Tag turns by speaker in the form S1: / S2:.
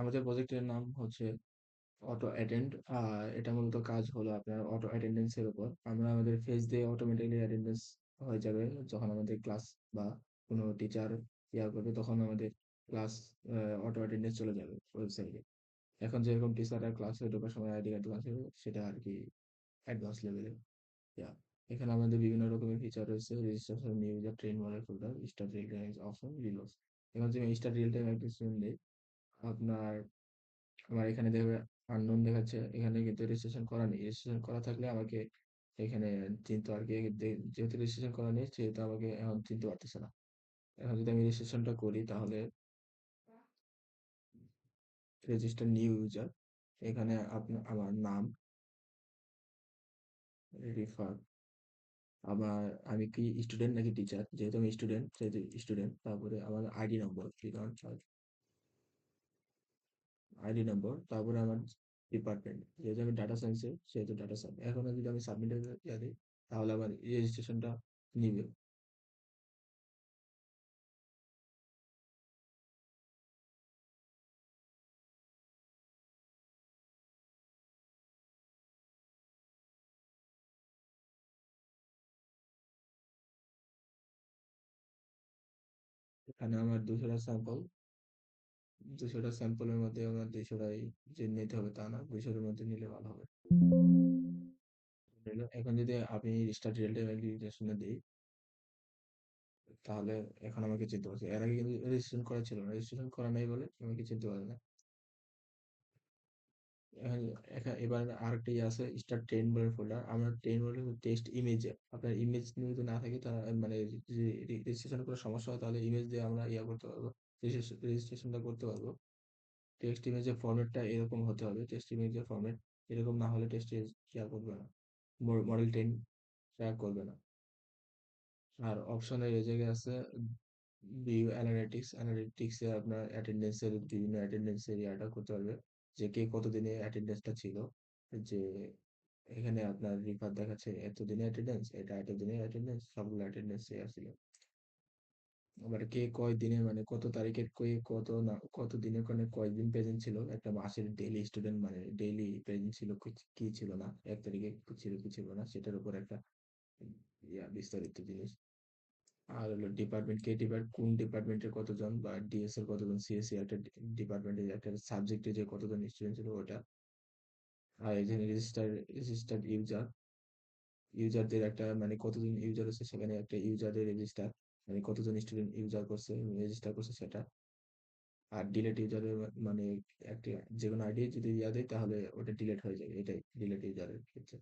S1: আমাদের প্রজেক্টের নাম হচ্ছে অটো অ্যাটেন্ড। এটা মূলত কাজ হলো আপনার অটো অ্যাটেন্ডেন্স এর উপর। আমরা আমাদের ফেস দিয়ে অটোমেটিক্যালি অ্যাটেন্ডেন্স হয়ে যাবে যখন আমাদের ক্লাস বা কোনো টিচার করবে, তখন আমাদের ক্লাস অটো অ্যাটেন্ডেন্স চলে যাবে ওয়েবসাইটে। এখন যেরকম টিচাররা ক্লাসে ঢোকার সময় আইডি কার্ড ক্লাসে, সেটা আর কি অ্যাডভান্স লেভেলে। ইয়া এখানে আমাদের বিভিন্ন রকমের ফিচার রয়েছে: registration, new user, train model folder, start real time option, reload. এখন যদি আমি স্টার্ট রিয়েল টাইম অ্যাপ্লিকেশন দিই, আপনার আমার এখানে দেখবে আননোন দেখাচ্ছে। এখানে কিন্তু রেজিস্ট্রেশন করা নেই। রেজিস্ট্রেশন করা থাকলে আমাকে এখানে চিনতো আর কি। যেহেতু রেজিস্ট্রেশন করা নেই, সেহেতু আমাকে এখন চিনতে পারতেছে না। এখন যদি আমি রেজিস্ট্রেশনটা করি, তাহলে রেজিস্টার নিউ ইউজার, এখানে আপনার আমার নাম, রিফার, আবার আমি কি স্টুডেন্ট নাকি টিচার, যেহেতু আমি স্টুডেন্ট সেহেতু স্টুডেন্ট। তারপরে আমার আইডি নম্বর, আইডি নম্বর, তারপরে আমার ডিপার্টমেন্ট, যেহেতু আমি ডাটা সায়েন্সে সেহেতু ডাটা সায়েন্স। এখন যদি আমি সাবমিট দিই, তাহলে আমার রেজিস্ট্রেশনটা নিবে। এখানে আমার 200টা স্যাম্পলের মধ্যে আমার 200টাই যে নিতে হবে তা না, 200-এর মধ্যে নিলে ভালো হবে। এখন যদি আমি স্টার্ট রিয়েল টাইম অ্যাপ্লিকেশনে দিই, তাহলে এখন আমাকে চিনতে পারছে। এর আগে কিন্তু রেজিস্ট্রেশন করা ছিল না, রেজিস্ট্রেশন করা নাই বলে আমাকে চিনতে পারে না। এখন এবার আরেকটা ইয়ে আছে, স্টার ট্রেন বলে ফোল্ডার। আমরা ট্রেন বলে টেক্সট ইমেজে, আপনার ইমেজ যদি না থাকে, তার মানে যে রেজিস্ট্রেশন করার সমস্যা হয়, তাহলে ইমেজ দিয়ে আমরা করতে পারবো, রেজিস্ট্রেশনটা করতে পারবো। টেক্সট ইমেজের ফরম্যাটটা এরকম হতে হবে, টেক্সট ইমেজের ফরম্যাট এরকম না হলে টেক্সট করবে না, মডেল ট্রেন ট্র্যাক করবে না। আর অপশনের এই জায়গায় আছে ভিউ অ্যানালিটিক্স। অ্যানালিটিক্সে আপনার অ্যাটেন্ডেন্সের বিভিন্ন অ্যাটেন্ডেন্সের ইয়াটা করতে পারবে, যে কে কতদিনে অ্যাটেন্ডেন্সটা ছিল। যে এখানে আপনার রিফার দেখাচ্ছে এতদিনে অ্যাটেন্ডেন্স, এটা এতদিনের অ্যাটেন্ডেন্স, সবগুলো অ্যাটেন্ডেন্স ছিল। আবার কে কয় দিনে, মানে কত তারিখের কে কত না কত দিনের কোনে কয়দিন প্রেজেন্ট ছিল, একটা মাসের ডেইলি স্টুডেন্ট মানে ডেইলি প্রেজেন্ট ছিল কি ছিল না, 1 তারিখে কি ছিল কি ছিল না, সেটার উপর একটা বিস্তারিত জিনিস। আর হলো ডিপার্টমেন্ট, কোন ডিপার্টমেন্টের কতজন, বা ডিএস এর কতজন, সিএসসি একটা ডিপার্টমেন্টের একটা সাবজেক্টে যে কতজন স্টুডেন্ট ছিল ওটা। আর এখানে রেজিস্টার্ড ইউজার, ইউজারদের একটা মানে কতজন ইউজার আছে, সেখানে একটা ইউজারের রেজিস্টার, মানে কতজন স্টুডেন্ট ইউজার করছে, রেজিস্টার করছে সেটা। আর ডিলেট ইউজারের মানে একটা যে কোনো আইডি যদি দেয়, তাহলে ওটা ডিলেট হয়ে যাবে, এটাই ডিলেট ইউজারের ক্ষেত্রে।